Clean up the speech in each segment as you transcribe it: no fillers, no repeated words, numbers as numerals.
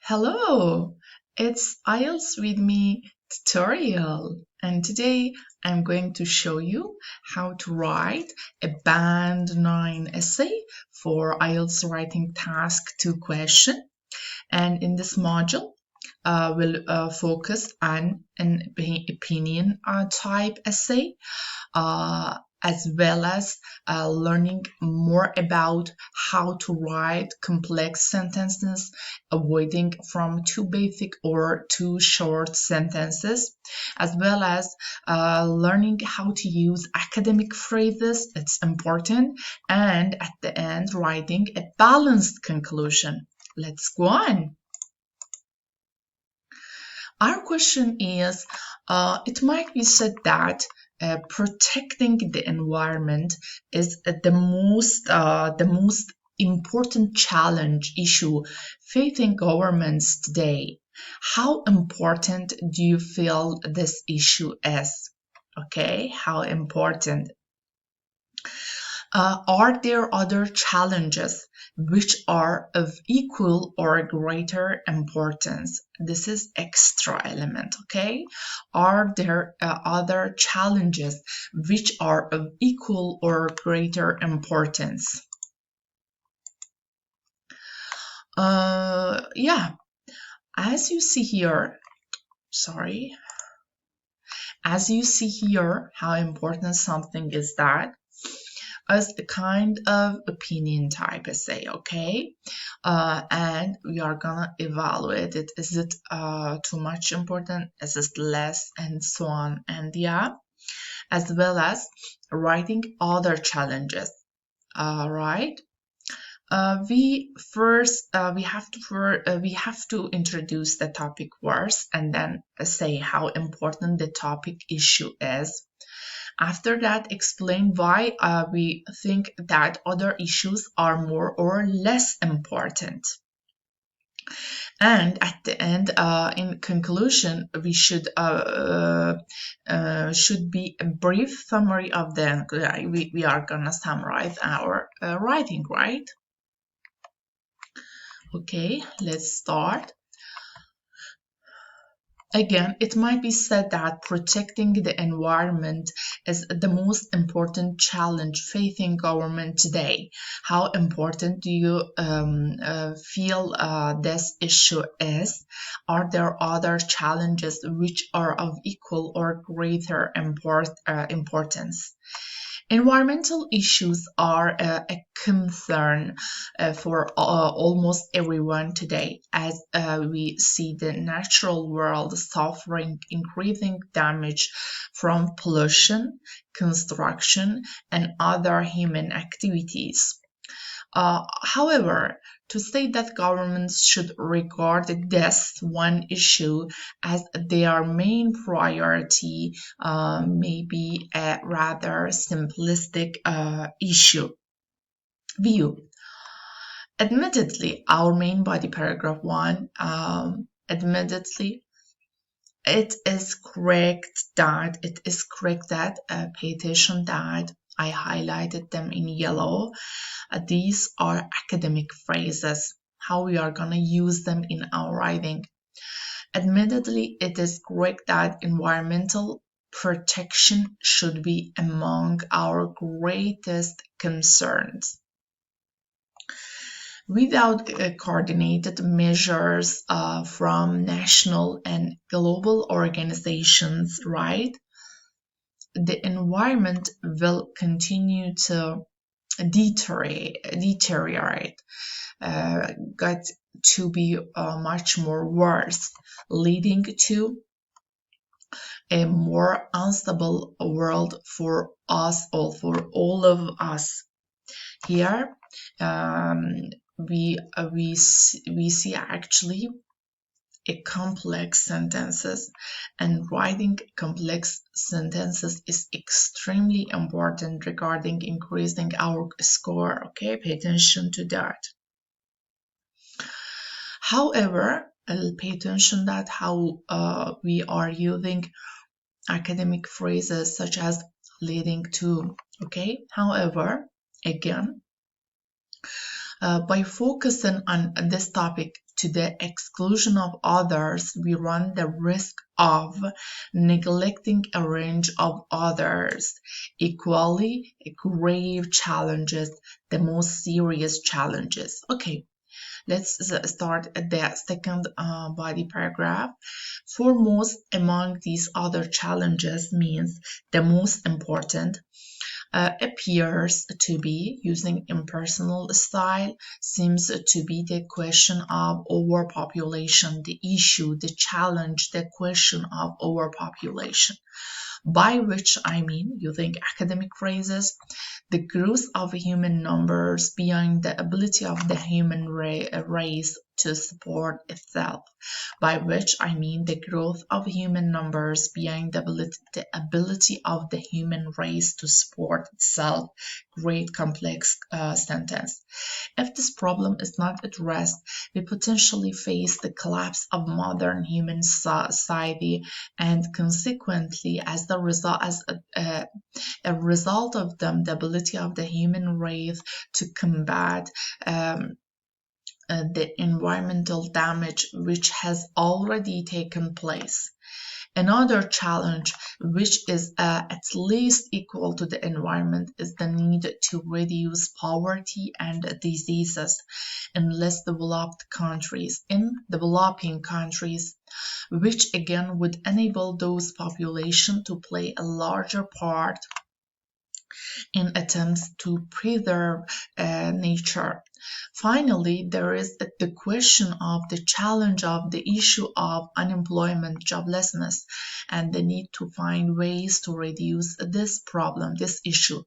Hello, it's IELTS with me tutorial, and today I'm going to show you how to write a Band 9 essay for IELTS writing task 2 question. And in this module, we'll focus on an opinion type essay as well as learning more about how to write complex sentences, avoiding from too basic or too short sentences, as well as learning how to use academic phrases. It's important. And at the end, writing a balanced conclusion. Let's go on. Our question is, it might be said that protecting the environment is the most important challenge issue facing governments today. How important do you feel this issue is? Okay, how important? Are there other challenges which are of equal or greater importance? This is extra element, okay? Are there other challenges which are of equal or greater importance? Yeah, as you see here, as you see here, how important something is that as a kind of opinion type essay, okay? And we are gonna evaluate it. Is it too much important? Is it less? And so on. And yeah, as well as writing other challenges. Right? We have to introduce the topic first, and then say how important the topic issue is. After that, explain why we think that other issues are more or less important. And at the end, in conclusion, we should be a brief summary of the. We are gonna summarize our writing, right? Okay, let's start. Again, it might be said that protecting the environment is the most important challenge facing government today. How important do you feel this issue is? Are there other challenges which are of equal or greater importance? Environmental issues are a concern for almost everyone today, as we see the natural world suffering increasing damage from pollution, construction, and other human activities. However, to say that governments should regard this one issue as their main priority may be a rather simplistic view. Admittedly, our main body paragraph 1, admittedly, it is correct that pay attention that I highlighted them in yellow. These are academic phrases, how we are going to use them in our writing. Admittedly, it is correct that environmental protection should be among our greatest concerns. Without coordinated measures from national and global organizations, right, the environment will continue to deteriorate, got to be much more worse, leading to a more unstable world for us all, for all of us. Here, we see actually a complex sentences, and writing complex sentences is extremely important regarding increasing our score. Okay, pay attention to that. However, pay attention that how we are using academic phrases such as leading to. Okay, however, again, By focusing on this topic to the exclusion of others, we run the risk of neglecting a range of others equally grave challenges, the most serious challenges. Okay, let's start at the second body paragraph. Foremost among these other challenges means the most important appears to be, using impersonal style, seems to be the question of overpopulation, the issue, the challenge, the question of overpopulation. By which I mean, using academic phrases, the growth of human numbers beyond the ability of the human race to support itself. By which I mean the growth of human numbers beyond the ability of the human race to support itself. Great complex sentence. If this problem is not addressed, we potentially face the collapse of modern human society, and consequently, as a result of them, the ability of the human race to combat the environmental damage which has already taken place. Another challenge, which is at least equal to the environment, is the need to reduce poverty and diseases in less developed countries, in developing countries, which again would enable those populations to play a larger part in attempts to preserve nature. Finally, there is the question of the challenge of the issue of unemployment, joblessness, and the need to find ways to reduce this problem, this issue,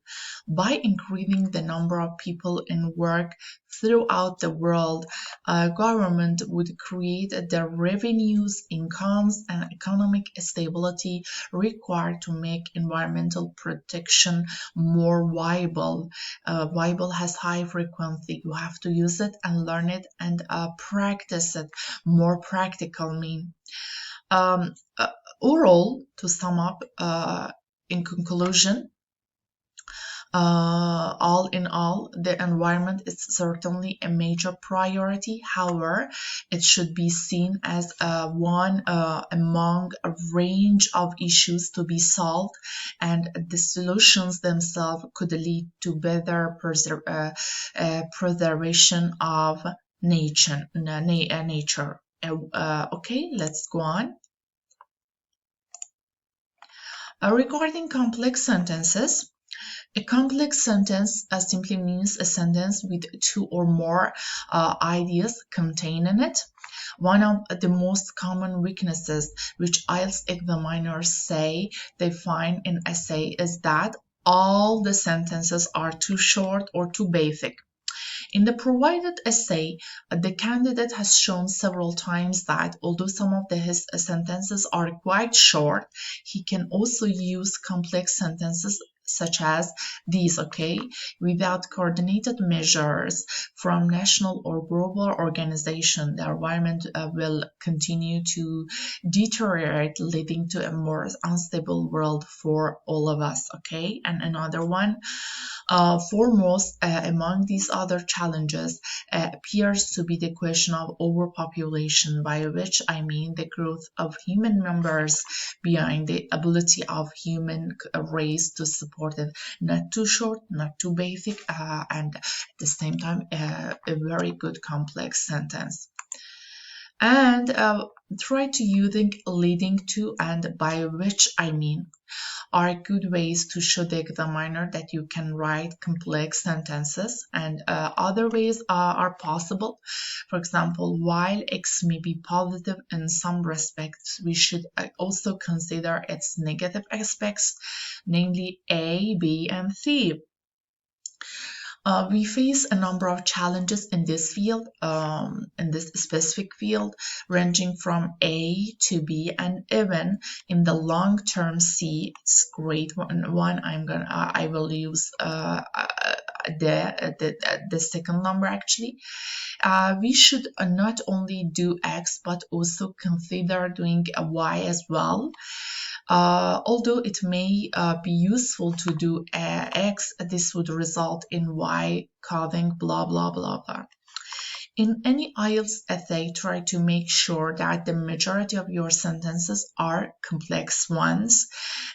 by increasing the number of people in work throughout the world. Government would create the revenues, incomes, and economic stability required to make environmental protection more viable. Viable has high frequency. You have to use it and learn it and practice it. More practical mean. Overall, to sum up, in conclusion, all in all, the environment is certainly a major priority. However, it should be seen as one among a range of issues to be solved, and the solutions themselves could lead to better preservation of nature. Okay, let's go on. Regarding complex sentences, a complex sentence simply means a sentence with two or more ideas contained in it. One of the most common weaknesses which IELTS examiners say they find in essay is that all the sentences are too short or too basic. In the provided essay, the candidate has shown several times that although some of his sentences are quite short, he can also use complex sentences such as these, okay? Without coordinated measures from national or global organization, the environment will continue to deteriorate, leading to a more unstable world for all of us, okay? And another one, foremost among these other challenges appears to be the question of overpopulation, by which I mean the growth of human numbers beyond the ability of human race to support it. Not too short, not too basic, and at the same time a very good complex sentence. And try to using leading to and by which I mean are good ways to show the examiner that you can write complex sentences, and other ways are possible. For example, while X may be positive in some respects, we should also consider its negative aspects, namely A, B, and C. We face a number of challenges in this field, in this specific field, ranging from A to B, and even in the long term C. It's great one. I will use the second number actually. We should not only do X but also consider doing a Y as well. Although it may be useful to do X, this would result in Y causing blah blah blah blah. In any IELTS essay, try to make sure that the majority of your sentences are complex ones.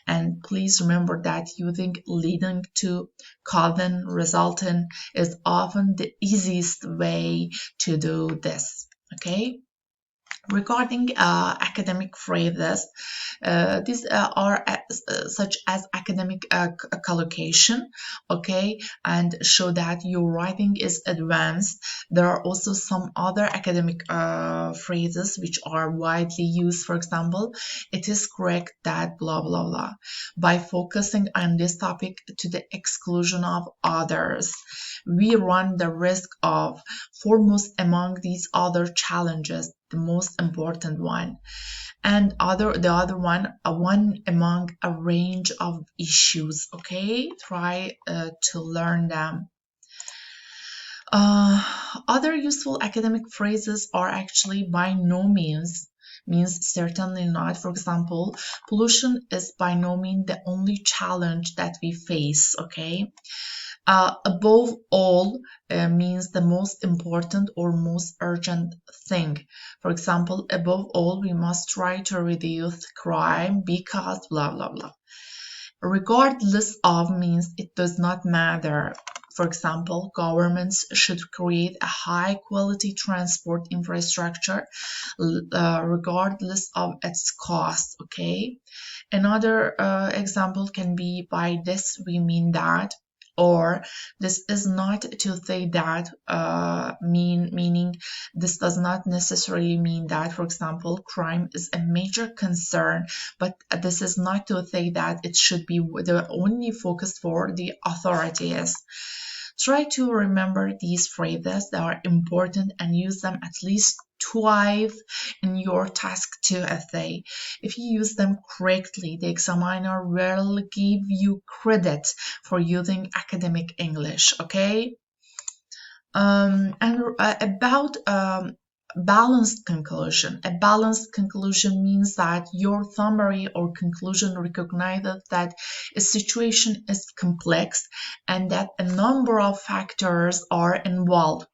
And please remember that using leading to, causing, resulting is often the easiest way to do this. Okay? Regarding academic phrases, these are such as academic collocation, okay, and show that your writing is advanced. There are also some other academic phrases which are widely used. For example, it is correct that blah blah blah, by focusing on this topic to the exclusion of others. We run the risk of, foremost among these other challenges, the most important one, and the other one among a range of issues. Okay, try to learn them. Other useful academic phrases are actually by no means, means certainly not. For example, pollution is by no means the only challenge that we face. Okay. Above all means the most important or most urgent thing. For example, above all, we must try to reduce crime because blah blah blah. Regardless of means it does not matter. For example, governments should create a high quality transport infrastructure regardless of its cost. Okay. Another example can be, by this we mean that, or this is not to say that, meaning this does not necessarily mean that. For example, crime is a major concern, but this is not to say that it should be the only focus for the authorities. Try to remember these phrases that are important and use them at least twice in your task 2 essay. If you use them correctly, the examiner will give you credit for using academic English. Okay. About balanced conclusion. A balanced conclusion means that your summary or conclusion recognizes that a situation is complex and that a number of factors are involved.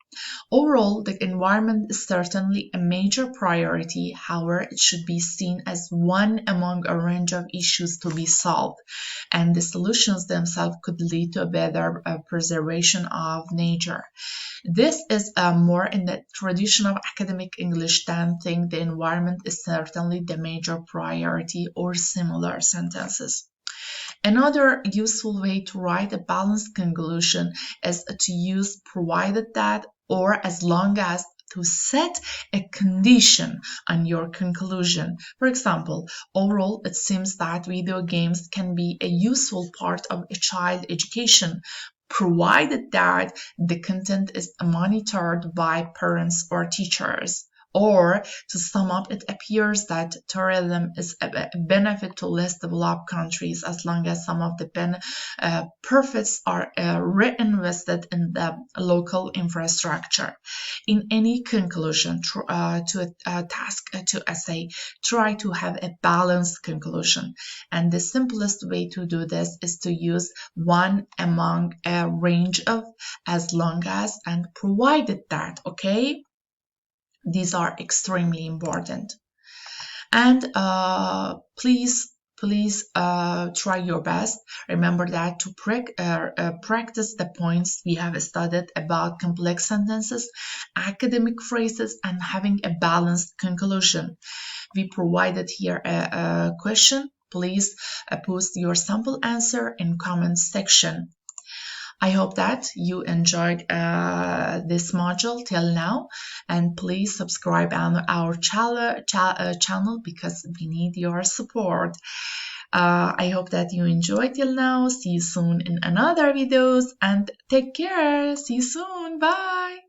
Overall, the environment is certainly a major priority. However, it should be seen as one among a range of issues to be solved, and the solutions themselves could lead to a better preservation of nature. This is more in the tradition of academic English than saying the environment is certainly the major priority or similar sentences. Another useful way to write a balanced conclusion is to use provided that or as long as to set a condition on your conclusion. For example, overall, it seems that video games can be a useful part of a child education, provided that the content is monitored by parents or teachers. Or, to sum up, it appears that tourism is a benefit to less developed countries as long as some of the profits are reinvested in the local infrastructure. In any conclusion to a task, to essay, try to have a balanced conclusion. And the simplest way to do this is to use one among a range of, as long as, and provided that. Okay? These are extremely important. And please try your best. Remember that to practice the points we have studied about complex sentences, academic phrases, and having a balanced conclusion. We provided here a question. Please post your sample answer in comments section. I hope that you enjoyed this module till now, and please subscribe on our channel because we need your support. I hope that you enjoyed till now. See you soon in another videos, and take care. See you soon. Bye.